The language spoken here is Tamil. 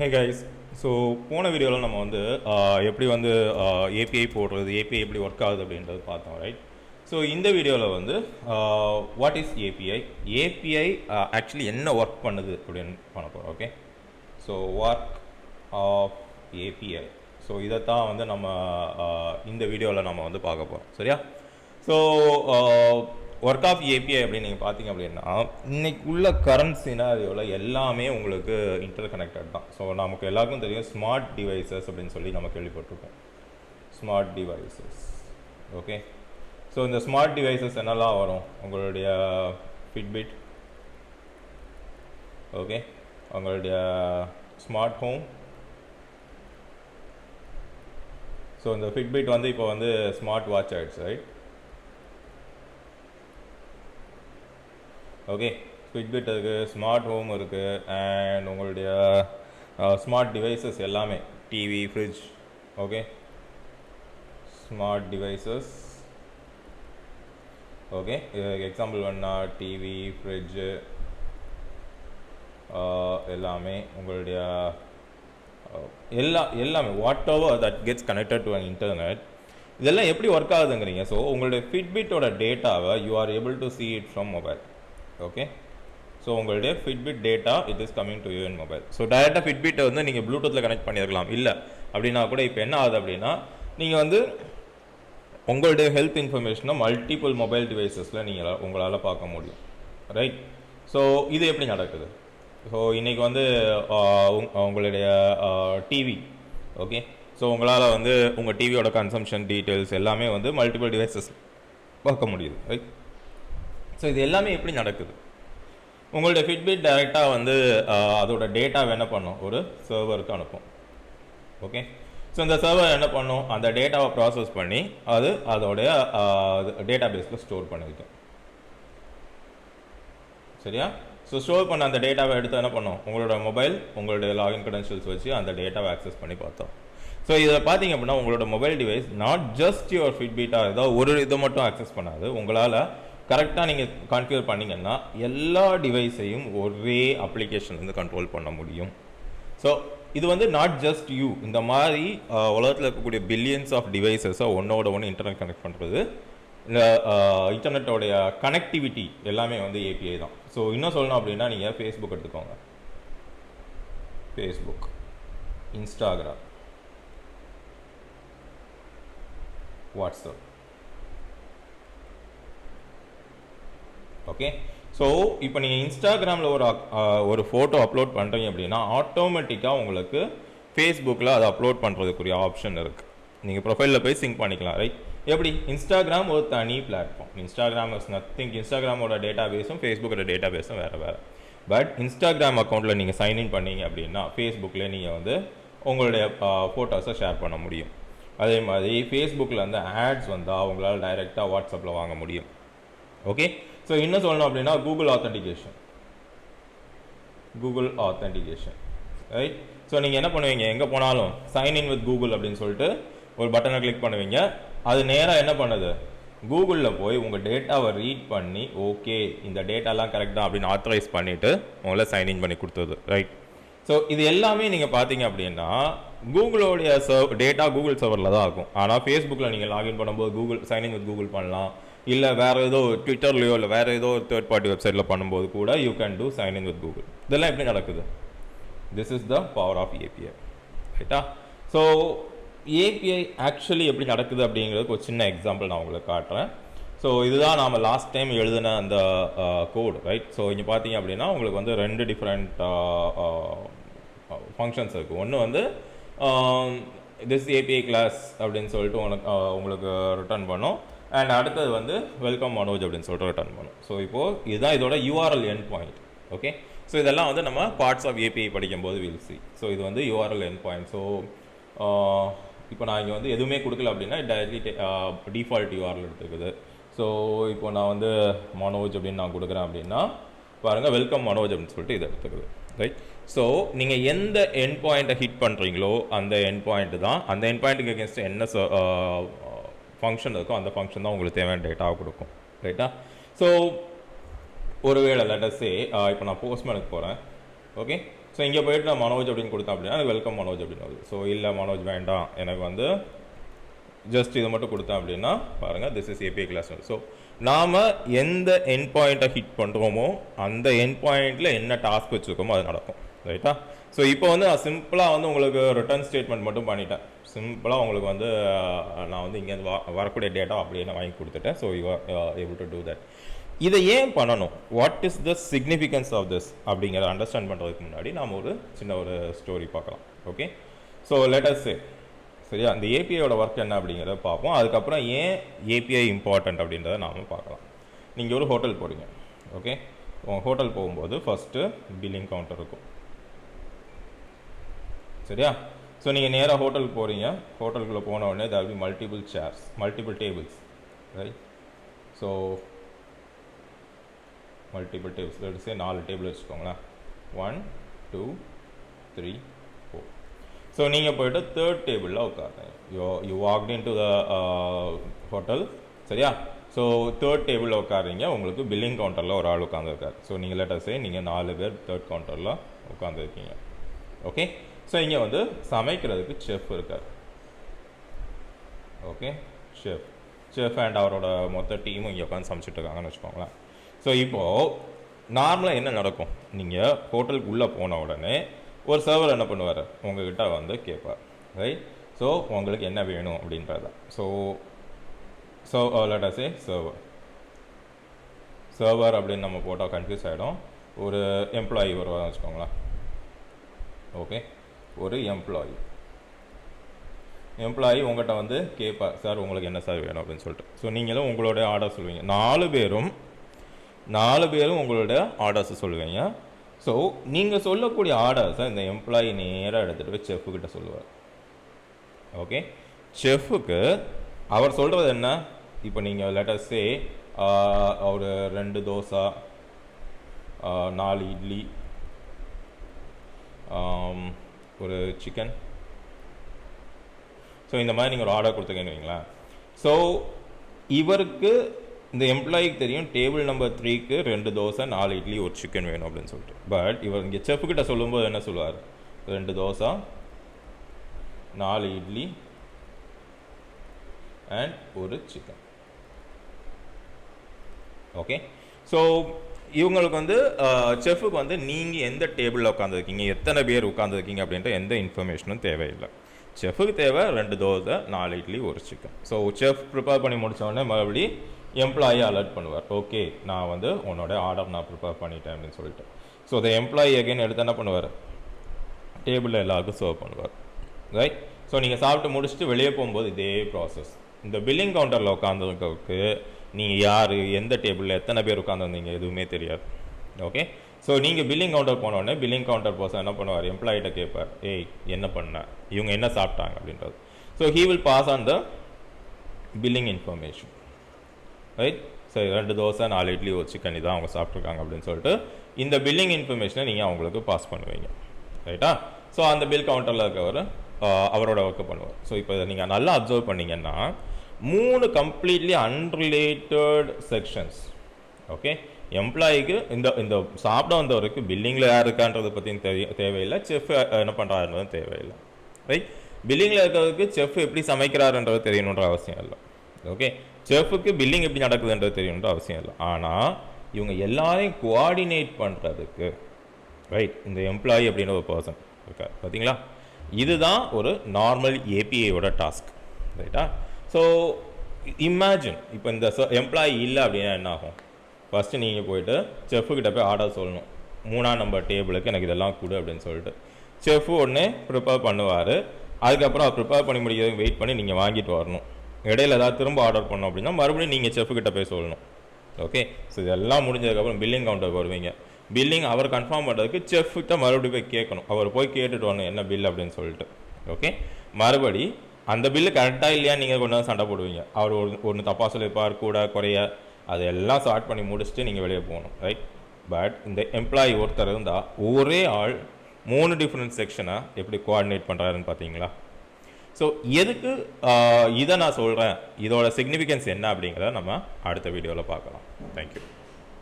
Hey guys, so போன வீடியோவில் நம்ம வந்து எப்படி வந்து API போடுறது, API எப்படி ஒர்க் ஆகுது அப்படின்றது பார்த்தோம், ரைட்? ஸோ இந்த வீடியோவில் வந்து what is API, API actually என்ன ஒர்க் பண்ணுது அப்படின்னு பண்ண போகிறோம். Okay, so work of API, so இதைத்தான் வந்து நம்ம இந்த வீடியோவில் நம்ம வந்து பார்க்க போகிறோம், சரியா? ஸோ ஒர்க் ஆஃப் ஏபிஐ அப்படின்னு நீங்கள் பார்த்தீங்க அப்படின்னா இன்னைக்கு உள்ள கரண்ட் சினாரியோவில் எல்லாமே உங்களுக்கு இன்டர் கனெக்டட் தான். ஸோ நமக்கு எல்லாருக்கும் தெரியும் ஸ்மார்ட் டிவைசஸ் அப்படின்னு சொல்லி நம்ம கேள்விப்பட்டிருக்கோம். Smart devices, okay. ஸோ இந்த ஸ்மார்ட் டிவைசஸ் என்னெல்லாம் வரும்? உங்களுடைய ஃபிட்பிட், ஓகே, உங்களுடைய ஸ்மார்ட் ஹோம். ஸோ இந்த ஃபிட்பிட் வந்து இப்போ வந்து ஸ்மார்ட் வாட்ச் ஆகிடுச்சு, ரைட்? ஓகே, ஃபிட்பிட் இருக்குது, ஸ்மார்ட் ஹோம் இருக்குது, அண்ட் உங்களுடைய ஸ்மார்ட் டிவைசஸ் எல்லாமே TV, fridge, okay, smart devices. Okay, example வேணா டிவி, ஃப்ரிட்ஜு எல்லாமே உங்களுடைய எல்லாமே what ever that gets connected to an internet, இதெல்லாம் எப்படி ஒர்க் ஆகுதுங்கிறீங்க. ஸோ உங்களுடைய ஃபிட்பிட்டோட டேட்டாவை you are able to see it from mobile. Okay, so உங்களுடைய Fitbit data it is coming to you in mobile. So டைரெக்டாக ஃபிட்பிட்டை வந்து நீங்கள் ப்ளூடூத்தில் கனெக்ட் பண்ணியிருக்கலாம். இல்லை அப்படின்னா கூட இப்போ என்ன ஆகுது அப்படின்னா நீங்கள் வந்து உங்களுடைய ஹெல்த் இன்ஃபர்மேஷனை மல்டிபிள் மொபைல் டிவைசஸில் நீங்கள் உங்களால் பார்க்க முடியும், ரைட்? ஸோ இது எப்படி நடக்குது? ஸோ இன்றைக்கி வந்து உங்களுடைய டிவி, ஓகே, ஸோ உங்களால் வந்து உங்கள் டிவியோட கன்சம்ஷன் டீட்டெயில்ஸ் எல்லாமே வந்து மல்டிபிள் டிவைசஸ் பார்க்க முடியுது, ரைட்? ஸோ இது எல்லாமே எப்படி நடக்குது? உங்களுடைய ஃபிட்பிட் டைரெக்டாக வந்து அதோட டேட்டாவை என்ன பண்ணும்? ஒரு சர்வருக்கு அனுப்பும், ஓகே. ஸோ இந்த சர்வர் என்ன பண்ணும்? அந்த டேட்டாவை ப்ராசஸ் பண்ணி அது அதோடைய டேட்டா பேஸில் ஸ்டோர் பண்ணியிருக்கேன், சரியா? ஸோ ஸ்டோர் பண்ண அந்த டேட்டாவை எடுத்து என்ன பண்ணும்? உங்களோட மொபைல் உங்களுடைய லாகின் க்ரெடென்ஷியல்ஸ் வச்சு அந்த டேட்டாவை ஆக்சஸ் பண்ணி பார்த்தோம். ஸோ இதில் பார்த்தீங்க அப்படின்னா உங்களோட mobile device not just your ஃபிட்பிட்டாக ஏதாவது ஒரு இதை மட்டும் ஆக்சஸ் பண்ணாது. உங்களால் கரெக்டாக நீங்கள் கான்ஃபிகர் பண்ணிங்கன்னா எல்லா டிவைஸையும் ஒரே அப்ளிகேஷன் வந்து கண்ட்ரோல் பண்ண முடியும். ஸோ இது வந்து நாட் ஜஸ்ட் யூ, இந்த மாதிரி உலகத்தில் இருக்கக்கூடிய பில்லியன்ஸ் ஆஃப் டிவைசஸை ஒன்னோட ஒன்று இன்டர்நெட் கனெக்ட் பண்ணுறது, இந்த இன்டர்நெட்டோடைய கனெக்டிவிட்டி எல்லாமே வந்து ஏபிஐ தான். ஸோ இன்னும் சொல்லணும் அப்படின்னா நீங்கள் ஃபேஸ்புக் எடுத்துக்கோங்க, Facebook, Instagram, WhatsApp, okay. So இப்போ நீங்கள் இன்ஸ்டாகிராமில் ஒரு ஃபோட்டோ அப்லோட் பண்ணுறீங்க அப்படின்னா ஆட்டோமேட்டிக்காக உங்களுக்கு ஃபேஸ்புக்கில் அதை அப்லோட் பண்ணுறதுக்குரிய ஆப்ஷன் இருக்குது. நீங்கள் ப்ரொஃபைலில் போய் சிங்க் பண்ணிக்கலாம், ரைட்? எப்படி? இன்ஸ்டாகிராம் ஒரு தனி பிளாட்ஃபார்ம். Instagram is nothing. இன்ஸ்டாகிராமோட டேட்டா பேஸும் ஃபேஸ்புக்கோட டேட்டா பேஸும் வேறு. பட் இன்ஸ்டாகிராம் அக்கௌண்ட்டில் நீங்கள் சைன்இன் பண்ணீங்க அப்படின்னா ஃபேஸ்புக்கில் நீங்கள் வந்து உங்களுடைய ஃபோட்டோஸை ஷேர் பண்ண முடியும். அதே மாதிரி ஃபேஸ்புக்கில் வந்து ஆட்ஸ் வந்தால் உங்களால் டைரெக்டாக வாட்ஸ்அப்பில் வாங்க முடியும், ஓகே. ஸோ இன்னும் சொல்லணும் அப்படின்னா கூகுள் ஆத்தென்டிகேஷன், ரைட்? ஸோ நீங்கள் என்ன பண்ணுவீங்க? எங்கே போனாலும் சைன்இன் வித் கூகுள் அப்படின்னு சொல்லிட்டு ஒரு பட்டனை கிளிக் பண்ணுவீங்க. அது நேராக என்ன பண்ணுது? கூகுளில் போய் உங்கள் டேட்டாவை ரீட் பண்ணி ஓகே இந்த டேட்டாலாம் கரெக்டாக அப்படின்னு ஆத்தரைஸ் பண்ணிவிட்டு உங்களை சைன்இன் பண்ணி கொடுத்தது, ரைட்? ஸோ இது எல்லாமே நீங்கள் பார்த்தீங்க அப்படின்னா கூகுளோடைய டேட்டா கூகுள் சர்வரில் தான் இருக்கும். ஆனால் ஃபேஸ்புக்கில் நீங்கள் லாகின் பண்ணும்போது கூகுள் சைன்இன் வித் கூகுள் பண்ணலாம். இல்லை வேறு ஏதோ ட்விட்டர்லையோ இல்லை வேறு ஏதோ ஒரு தேர்ட் பார்ட்டி வெப்சைட்டில் பண்ணும்போது கூட you can do sign in with Google. இதெல்லாம் எப்படி நடக்குது? This is the power of API, ரைட்டா? ஸோ ஏபிஐ ஆக்சுவலி எப்படி நடக்குது அப்படிங்கிறதுக்கு ஒரு சின்ன எக்ஸாம்பிள் நான் உங்களுக்கு காட்டுறேன். ஸோ இதுதான் நாம் லாஸ்ட் டைம் எழுதின அந்த கோட், ரைட்? ஸோ இங்கே பார்த்தீங்க அப்படின்னா உங்களுக்கு வந்து ரெண்டு டிஃப்ரெண்ட் ஃபங்க்ஷன்ஸ் இருக்குது. ஒன்று வந்து திஸ் ஏபிஐ கிளாஸ் அப்படின்னு சொல்லிட்டு உங்களுக்கு ரிட்டர்ன் பண்ணும், அண்ட் அடுத்தது வந்து வெல்கம் மனோஜ் அப்படின்னு சொல்லிட்டு ரிட்டர்ன் பண்ணும். ஸோ இப்போது இதுதான் இதோட URL end point, okay. So இதெல்லாம் வந்து நம்ம பார்ட்ஸ் ஆஃப் ஏபிஐ படிக்கும்போது வில் சி. ஸோ இது வந்து யூஆர்எல் எண்ட் பாயிண்ட். ஸோ இப்போ நான் இங்கே வந்து எதுவுமே கொடுக்கல அப்படின்னா டைரக்ட்லி டிஃபால்ட் யூஆர்எல் எடுத்துக்குது. ஸோ இப்போ நான் வந்து மனோஜ் அப்படின்னு நான் கொடுக்குறேன் அப்படின்னா பாருங்கள் வெல்கம் மனோஜ் அப்படின்னு சொல்லிட்டு இதை எடுத்துக்குது, ரைட்? ஸோ நீங்கள் எந்த எண்ட் பாயிண்ட்டை ஹிட் பண்ணுறீங்களோ அந்த எண்ட் பாயிண்ட் தான், அந்த எண்ட் பாயிண்ட்டுக்கு அகேன்ஸ்ட் என்ன ஃபங்க்ஷன் இருக்கும் அந்த ஃபங்க்ஷன் தான் உங்களுக்கு தேவையான டேட்டாவை கொடுக்கும், ரைட்டா? ஸோ ஒருவேளை லெட் அஸ் சே இப்போ நான் போஸ்ட்மேனுக்கு போகிறேன். ஓகே. ஸோ இங்கே போய்ட்டு நான் மனோஜ் அப்படின்னு கொடுத்தேன் அப்படின்னா அது வெல்கம் மனோஜ் அப்படின்னு வருது. ஸோ இல்லை மனோஜ் வேண்டாம், எனக்கு வந்து ஜஸ்ட் இதை மட்டும் கொடுத்தேன் அப்படின்னா பாருங்கள், this is API class. So நாம் எந்த எண்ட் பாயிண்ட்டை ஹிட் பண்ணுறோமோ அந்த எண்ட் பாயிண்ட்டில் என்ன டாஸ்க் வச்சுருக்கோமோ அது நடக்கும். ரைட்டா? ஸோ இப்போ வந்து நான் சிம்பிளாக வந்து உங்களுக்கு ரிட்டர்ன் ஸ்டேட்மெண்ட் மட்டும் பண்ணிட்டேன். சிம்பிளாக உங்களுக்கு வந்து நான் வந்து இங்கேருந்து வரக்கூடிய டேட்டா அப்படியே நான் வாங்கி கொடுத்துட்டேன். So you are able to do that. இதை ஏன் பண்ணணும், what is the significance of this அப்படிங்கிறத அண்டர்ஸ்டாண்ட் பண்ணுறதுக்கு முன்னாடி நாம் ஒரு சின்ன ஒரு ஸ்டோரி பார்க்கலாம். Okay. So let us say, சரியா, அந்த ஏபிஐயோட ஒர்க் என்ன அப்படிங்கிறத பார்ப்போம். அதுக்கப்புறம் ஏன் ஏபிஐ இம்பார்ட்டன்ட் அப்படின்றத நாம் பார்க்கலாம். நீங்கள் ஒரு ஹோட்டல் போகிறீங்க. ஓகே. ஹோட்டல் போகும்போது ஃபஸ்ட்டு பில்லிங் கவுண்டர் இருக்கும். சரியா? ஸோ நீங்கள் நேராக ஹோட்டலுக்கு போகிறீங்க. ஹோட்டலுக்குள்ளே போன உடனே there will be multiple chairs, multiple tables. Right? So multiple tables, let's say 4 table வச்சுக்கோங்களேன். 1 2 3 4. ஸோ நீங்கள் போய்ட்டு 3rd டேபிளில் உட்காருங்க. You walked in to the hotel. சரியா? ஸோ 3rd டேபிளில் உட்காருங்க. உங்களுக்கு பில்லிங் கவுண்டரில் ஒரு ஆள் உட்காந்துருக்காரு. ஸோ நீங்கள் லெட்டர் சே நீங்கள் 4 பேர் 3rd கவுண்டரில் உட்காந்துருக்கீங்க. ஓகே. ஸோ இங்கே வந்து சமைக்கிறதுக்கு செஃப் இருக்கார். ஓகே. செஃப் அண்ட் அவரோட மொத்த டீமும் இங்கே உட்காந்து சமைச்சிட்டு இருக்காங்கன்னு வச்சுக்கோங்களேன். ஸோ இப்போது நார்மலாக என்ன நடக்கும், நீங்கள் ஹோட்டலுக்கு உள்ளே போன உடனே ஒரு சர்வர் என்ன பண்ணுவார், உங்ககிட்ட வந்து கேட்பார். ரைட்? ஸோ உங்களுக்கு என்ன வேணும் அப்படின்றத. ஸோ லெட் அஸ் சே சர்வர் அப்படின்னு நம்ம போட்டால் கன்ஃபியூஸ் ஆகிடும். ஒரு எம்ப்ளாயி வருவாங்க வச்சுக்கோங்களேன். ஓகே. ஒரு எம்ப்ளாயி உங்கள்கிட்ட வந்து கேட்பார், சார் உங்களுக்கு என்ன சார் வேணும் அப்படின்னு சொல்லிட்டு. ஸோ நீங்களும் உங்களோட ஆர்டர் சொல்லுவீங்க. 4 பேரும் உங்களோட ஆர்டர்ஸை சொல்லுவீங்க. ஸோ நீங்கள் சொல்லக்கூடிய ஆர்டர்ஸை இந்த எம்ப்ளாயி நேராக எடுத்துகிட்டு போய் செஃப்புக்கிட்ட சொல்லுவார். ஓகே. செஃப்புக்கு அவர் சொல்கிறது என்ன, இப்போ நீங்கள் லெட்டர் சே ஒரு 2 தோசை, 4 இட்லி, ஒரு சிக்கன். ஸோ இந்த மாதிரி நீங்கள் ஒரு ஆர்டர் கொடுத்துருக்கீங்கன்னு வைங்களேன். ஸோ இவருக்கு இந்த எம்ப்ளாயிக்கு தெரியும் டேபிள் நம்பர் 3க்கு 2 தோசை, 4 இட்லி, ஒரு சிக்கன் வேணும் அப்படின்னு சொல்லிட்டு. பட் இவர் இங்கே செஃப்கிட்ட சொல்லும்போது என்ன சொல்லுவார், 2 தோசை, 4 இட்லி அண்ட் ஒரு சிக்கன். ஓகே. ஸோ இவங்களுக்கு வந்து செஃப்புக்கு வந்து நீங்கள் எந்த டேபிளில் உட்காந்துருக்கீங்க, எத்தனை பேர் உட்காந்துருக்கீங்க அப்படின்ற எந்த இன்ஃபர்மேஷனும் தேவையில்லை. செஃப்புக்கு தேவை 2 தோசை, 4 இட்லி, ஒரு சிக்கன். ஸோ செஃப் ப்ரிப்பேர் பண்ணி முடித்தோடனே மறுபடியும் எம்ப்ளாயி அலர்ட் பண்ணுவார், ஓகே நான் வந்து உன்னோட ஆர்டர் நான் ப்ரிப்பேர் பண்ணிட்டேன் அப்படின்னு சொல்லிட்டு. ஸோ த எம்ப்ளாயி அகைன் எடுத்து என்ன பண்ணுவார், டேபிளில் எல்லாருக்கும் சர்வ் பண்ணுவார். ரைட்? ஸோ நீங்கள் சாப்பிட்டு முடிச்சுட்டு வெளியே போகும்போது இதே ப்ராசஸ். இந்த பில்லிங் கவுண்டரில் உட்காந்துருக்கவுக்கு நீங்கள் யார், எந்த டேபிளில் எத்தனை பேர் உட்காந்துருந்தீங்க எதுவுமே தெரியாது. ஓகே. ஸோ நீங்கள் பில்லிங் கவுண்டர் போனோடனே பில்லிங் கவுண்டர் பர்சன் என்ன பண்ணுவார், எம்ப்ளாயிட்ட கேட்பார், ஏய் என்ன பண்ண, இவங்க என்ன சாப்பிட்டாங்க அப்படின்றது. So he will pass on the billing information. Right? சரி 2 தோசை, 4 இட்லி, ஒரு சிக்கன் இதான் அவங்க சாப்பிட்ருக்காங்க அப்படின்னு சொல்லிட்டு இந்த பில்லிங் இன்ஃபர்மேஷனை நீங்கள் அவங்களுக்கு பாஸ் பண்ணுவீங்க. ரைட்டா? ஸோ அந்த பில் கவுண்டரில் இருக்கவர் அவரோட ஒர்க்கு பண்ணுவார். ஸோ இப்போ நீங்கள் நல்லா அப்சர்வ் பண்ணிங்கன்னா 3 கம்ப்ளீட்லி அன்ரிலேட்டட் செக்ஷன்ஸ். ஓகே. எம்ப்ளாயிக்கு இந்த சாப்பிட வந்தவருக்கு பில்லிங்கில் யார் இருக்கான்றதை பற்றியும் தேவையில்லை, செஃப் என்ன பண்ணுறாருன்றதும் தேவையில்லை. ரைட்? பில்லிங்கில் இருக்கிறதுக்கு செஃப் எப்படி சமைக்கிறாருன்றது தெரியணுன்ற அவசியம் இல்லை. ஓகே. செஃப்புக்கு பில்லிங் எப்படி நடக்குதுன்றது தெரியணுன்ற அவசியம் இல்லை. ஆனால் இவங்க எல்லாரையும் கோஆர்டினேட் பண்ணுறதுக்கு ரைட் இந்த எம்ப்ளாயி அப்படின்னு ஒரு பர்சன் இருக்கார். பார்த்தீங்களா? இதுதான் ஒரு நார்மல் ஏபிஐயோட டாஸ்க். ரைட்டா? ஸோ இமேஜின் இப்போ இந்த எம்ப்ளாயி இல்லை அப்படின்னா என்ன ஆகும், ஃபஸ்ட்டு நீங்கள் போய்ட்டு செஃப்புக்கிட்ட போய் ஆர்டர் சொல்லணும், 3ஆம் நம்பர் டேபிளுக்கு எனக்கு இதெல்லாம் கொடு அப்படின்னு சொல்லிட்டு. செஃப்பு உடனே ப்ரிப்பேர் பண்ணுவார். அதுக்கப்புறம் அவர் ப்ரிப்பேர் பண்ணி முடிக்கிறதுக்கு வெயிட் பண்ணி நீங்கள் வாங்கிட்டு வரணும். இடையில ஏதாவது திரும்ப ஆர்டர் பண்ணோம் அப்படின்னா மறுபடியும் நீங்கள் செஃப்புக்கிட்ட போய் சொல்லணும். ஓகே. ஸோ இதெல்லாம் முடிஞ்சதுக்கப்புறம் பில்லிங் கவுண்டருக்கு வருவீங்க. பில்லிங் அவர் கன்ஃபார்ம் பண்ணுறதுக்கு செஃப்கிட்ட மறுபடியும் போய் கேட்கணும், அவர் போய் கேட்டுட்டு வரணும் என்ன பில் அப்படின்னு சொல்லிட்டு. ஓகே. மறுபடி அந்த பில்லு கரெக்டாக இல்லையா நீங்கள் கொண்டு வந்து சண்டை போடுவீங்க. அவர் ஒன்று தப்பாக சொல்லியிருப்பார், கூட குறைய, அதெல்லாம் ஸ்டார்ட் பண்ணி முடிச்சுட்டு நீங்கள் வெளியே போகணும். ரைட்? பட் இந்த எம்ப்ளாயி ஒருத்தர் இருந்தால் ஒரே ஆள் 3 டிஃப்ரெண்ட் செக்ஷனை எப்படி கோஆர்டினேட் பண்ணுறாருன்னு பார்த்தீங்களா? ஸோ எதுக்கு இதை நான் சொல்கிறேன், இதோட சிக்னிஃபிகன்ஸ் என்ன அப்படிங்கிறத நம்ம அடுத்த வீடியோவில் பார்க்கலாம். தேங்க்யூ.